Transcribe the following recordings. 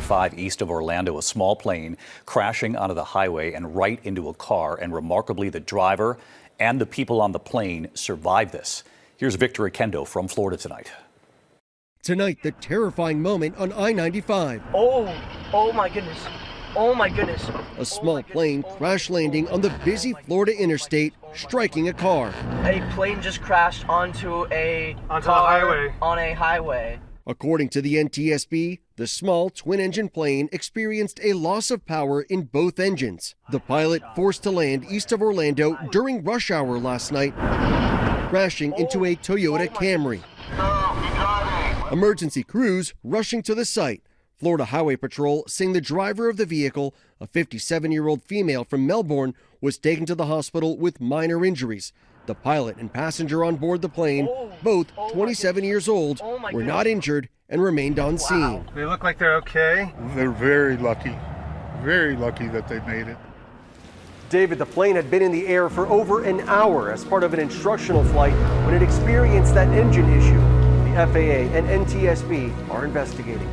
I-95 east of Orlando, a small plane crashing onto the highway and right into a car. And remarkably, the driver and the people on the plane survived this. Here's Victor Oquendo from Florida tonight. Tonight, the terrifying moment on I-95. Oh my goodness. Oh my goodness. A small plane crash landing on the busy Florida interstate, striking a car. A plane just crashed onto a highway. On a highway. According to the NTSB, the small twin-engine plane experienced a loss of power in both engines. The pilot forced to land east of Orlando during rush hour last night, crashing into a Toyota Camry. Emergency crews rushing to the site. Florida Highway Patrol saying the driver of the vehicle, a 57-year-old female from Melbourne, was taken to the hospital with minor injuries. The pilot and passenger on board the plane, both 27 years old, were not injured and remained on scene. They look like they're okay. They're very lucky that they made it. David, the plane had been in the air for over an hour as part of an instructional flight when it experienced that engine issue. The FAA and NTSB are investigating.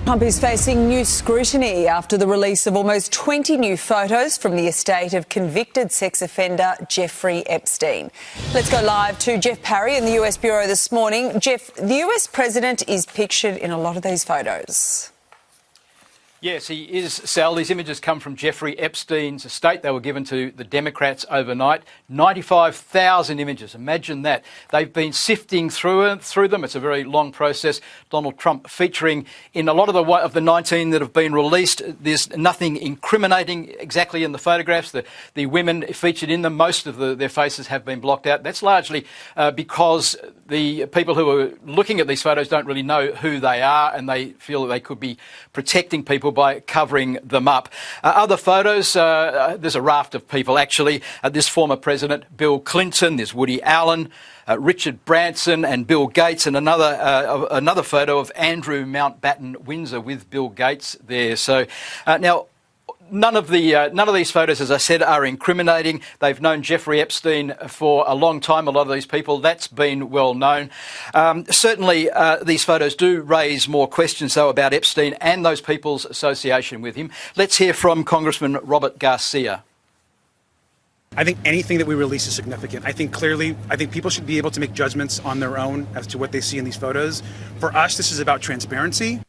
Trump is facing new scrutiny after the release of almost 20 new photos from the estate of convicted sex offender Jeffrey Epstein. Let's go live to Jeff Parry in the US Bureau this morning. Jeff, the US president is pictured in a lot of these photos. Yes, he is, Sal. These images come from Jeffrey Epstein's estate. They were given to the Democrats overnight. 95,000 images. Imagine that. They've been sifting through them. It's a very long process. Donald Trump featuring in a lot of the 19 that have been released. There's nothing incriminating exactly in the photographs. The women featured in them, most of their faces have been blocked out. That's largely because the people who are looking at these photos don't really know who they are, and they feel that they could be protecting people by covering them up. Other photos, there's a raft of people actually. This former president, Bill Clinton, there's Woody Allen, Richard Branson and Bill Gates, and another photo of Andrew Mountbatten Windsor with Bill Gates there. So now, none of these photos, as I said, are incriminating. They've known Jeffrey Epstein for a long time, a lot of these people. That's been well known. Certainly, these photos do raise more questions, though, about Epstein and those people's association with him. Let's hear from Congressman Robert Garcia. I think anything that we release is significant. I think people should be able to make judgments on their own as to what they see in these photos. For us, this is about transparency.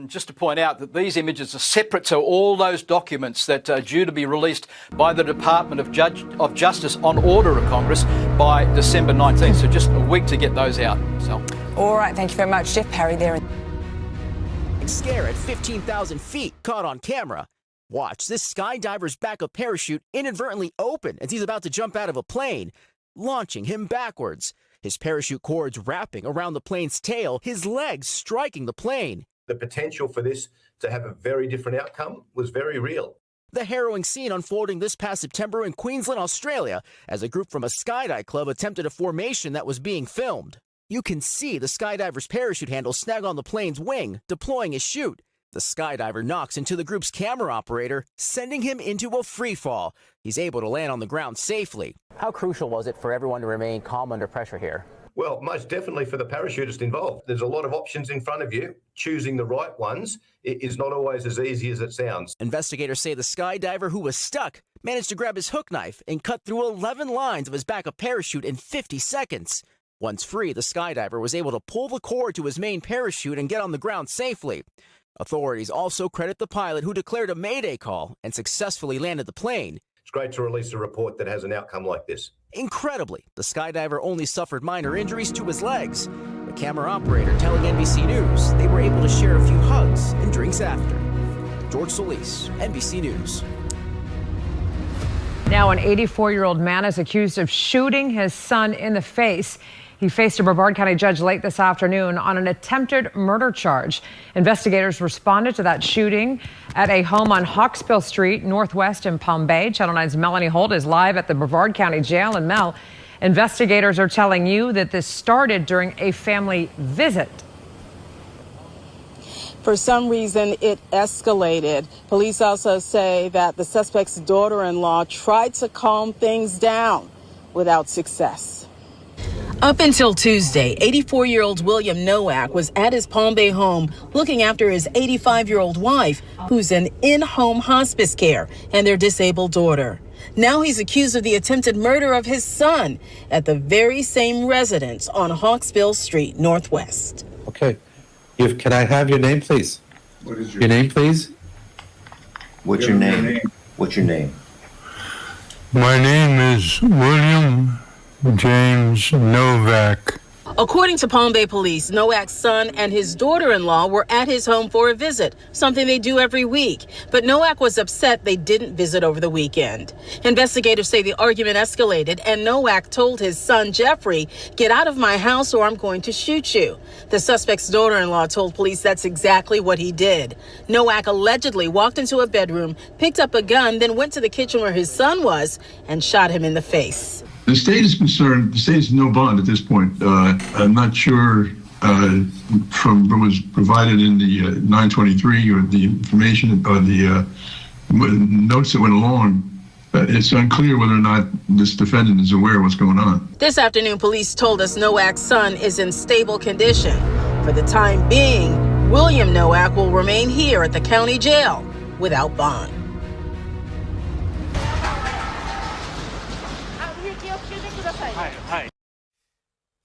Just to point out that these images are separate to all those documents that are due to be released by the Department of Justice on order of Congress by December 19th. So just a week to get those out. So. All right, thank you very much, Jeff Parry there. Scare at 15,000 feet caught on camera. Watch, this skydiver's backup parachute inadvertently open as he's about to jump out of a plane, launching him backwards. His parachute cords wrapping around the plane's tail, his legs striking the plane. The potential for this to have a very different outcome was very real. The harrowing scene unfolding this past September in Queensland, Australia, as a group from a skydive club attempted a formation that was being filmed. You can see the skydiver's parachute handle snag on the plane's wing, deploying his chute. The skydiver knocks into the group's camera operator, sending him into a free fall. He's able to land on the ground safely. How crucial was it for everyone to remain calm under pressure here? Well, most definitely for the parachutist involved. There's a lot of options in front of you. Choosing the right ones is not always as easy as it sounds. Investigators say the skydiver who was stuck managed to grab his hook knife and cut through 11 lines of his backup parachute in 50 seconds. Once free, the skydiver was able to pull the cord to his main parachute and get on the ground safely. Authorities also credit the pilot who declared a mayday call and successfully landed the plane. It's great to release a report that has an outcome like this. Incredibly, the skydiver only suffered minor injuries to his legs. The camera operator telling NBC News they were able to share a few hugs and drinks after. George Solis, NBC News. Now an 84-year-old man is accused of shooting his son in the face. He faced a Brevard County judge late this afternoon on an attempted murder charge. Investigators responded to that shooting at a home on Hawksbill Street, Northwest in Palm Bay. Channel 9's Melanie Holt is live at the Brevard County Jail. And Mel, investigators are telling you that this started during a family visit. For some reason, it escalated. Police also say that the suspect's daughter-in-law tried to calm things down without success. Up until Tuesday, 84-year-old William Nowak was at his Palm Bay home looking after his 85-year-old wife, who's in in-home hospice care, and their disabled daughter. Now he's accused of the attempted murder of his son at the very same residence on Hawksbill Street Northwest. Okay. Can I have your name, please? What is Your name, please? What's your name? What's your name? My name is William James Novak. According to Palm Bay police, Nowak's son and his daughter-in-law were at his home for a visit, something they do every week. But Nowak was upset they didn't visit over the weekend. Investigators say the argument escalated and Nowak told his son, Jeffrey, "Get out of my house or I'm going to shoot you." The suspect's daughter-in-law told police that's exactly what he did. Nowak allegedly walked into a bedroom, picked up a gun, then went to the kitchen where his son was and shot him in the face. The state is concerned. The state is no bond at this point. I'm not sure from what was provided in the 923 or the information or the notes that went along. It's unclear whether or not this defendant is aware of what's going on. This afternoon, police told us Nowak's son is in stable condition. For the time being, William Nowak will remain here at the county jail without bond.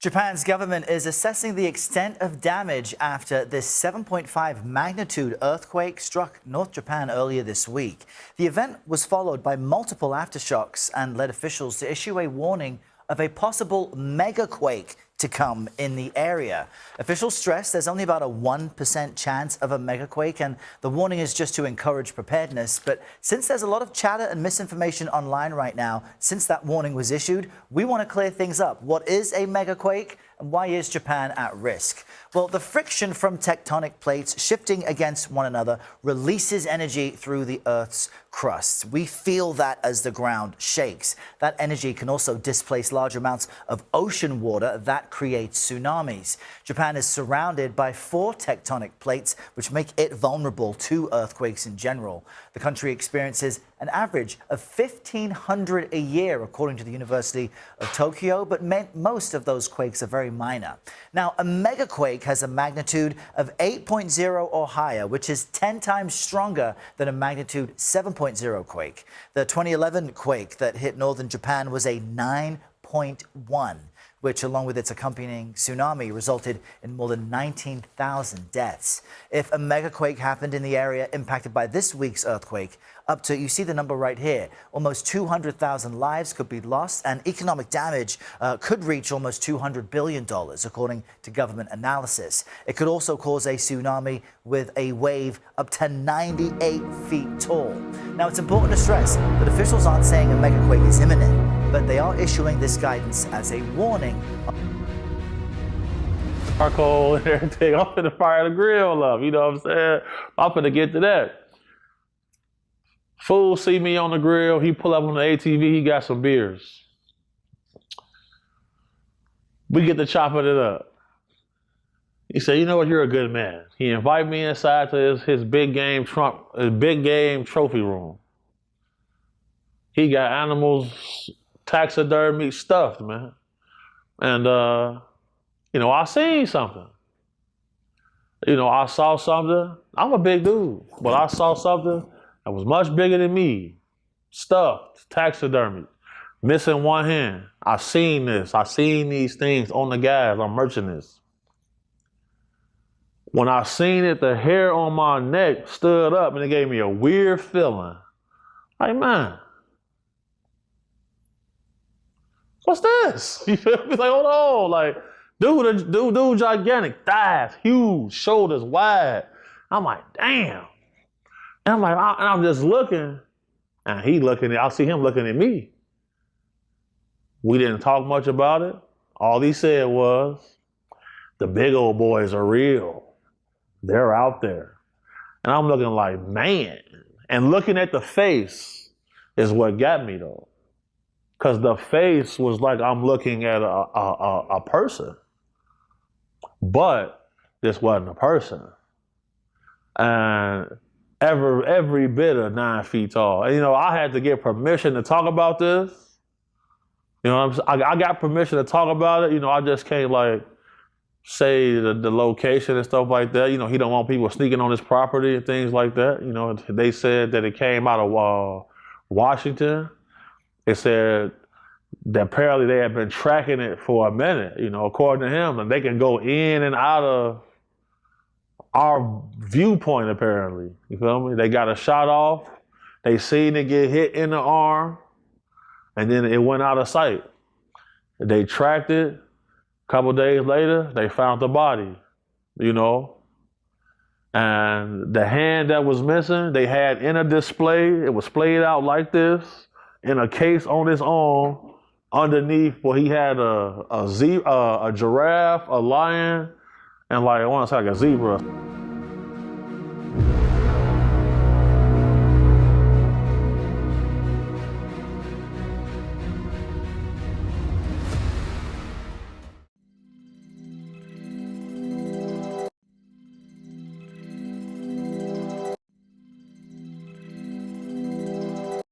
Japan's government is assessing the extent of damage after this 7.5 magnitude earthquake struck North Japan earlier this week. The event was followed by multiple aftershocks and led officials to issue a warning of a possible megaquake to come in the area. Officials stress there's only about a 1% chance of a megaquake, and the warning is just to encourage preparedness. But since there's a lot of chatter and misinformation online right now, since that warning was issued, we want to clear things up. What is a megaquake? And why is Japan at risk? Well, the friction from tectonic plates shifting against one another releases energy through the Earth's crust. We feel that as the ground shakes. That energy can also displace large amounts of ocean water that creates tsunamis. Japan is surrounded by 4 tectonic plates, which make it vulnerable to earthquakes in general. The country experiences an average of 1,500 a year, according to the University of Tokyo, but most of those quakes are very minor. Now, a megaquake has a magnitude of 8.0 or higher, which is 10 times stronger than a magnitude 7.0 quake. The 2011 quake that hit northern Japan was a 9.1. which, along with its accompanying tsunami, resulted in more than 19,000 deaths. If a megaquake happened in the area impacted by this week's earthquake, up to, you see the number right here, almost 200,000 lives could be lost, and economic damage could reach almost $200 billion, according to government analysis. It could also cause a tsunami with a wave up to 98 feet tall. Now, it's important to stress that officials aren't saying a megaquake is imminent, but they are issuing this guidance as a warning. Charcoal and everything. I'm finna fire the grill up, you know what I'm saying? I'm finna get to that. Fool see me on the grill, he pull up on the ATV, he got some beers. We get to chopping it up. He said, "You know what, you're a good man." He invited me inside to his big game trophy room. He got animals, taxidermy stuffed, man. And, you know, I seen something. You know, I saw something. I'm a big dude, but I saw something that was much bigger than me. Stuffed, taxidermy, missing one hand. I seen this. I seen these things on the guys. I'm merching this. When I seen it, the hair on my neck stood up and it gave me a weird feeling. Like, man, what's this? You feel me? Like, hold on. Like, dude, gigantic, thighs, huge, shoulders wide. I'm like, damn. And I'm like, and I'm just looking, and he looking I see him looking at me. We didn't talk much about it. All he said was, the big old boys are real. They're out there. And I'm looking like, man. And looking at the face is what got me, though. Because the face was like I'm looking at a person. But this wasn't a person. And every bit of 9 feet tall. And, you know, I had to get permission to talk about this. You know what I'm saying? I got permission to talk about it. You know, I just can't like say the location and stuff like that. You know, he don't want people sneaking on his property and things like that. You know, they said that it came out of Washington. It said that apparently they had been tracking it for a minute, you know, according to him, and they can go in and out of our viewpoint, apparently. You feel me? They got a shot off. They seen it get hit in the arm, and then it went out of sight. They tracked it. A couple days later, they found the body, you know. And the hand that was missing, they had in a display. It was splayed out like this in a case on his arm. Underneath, well, he had a giraffe, a lion, and like I want to say like a zebra.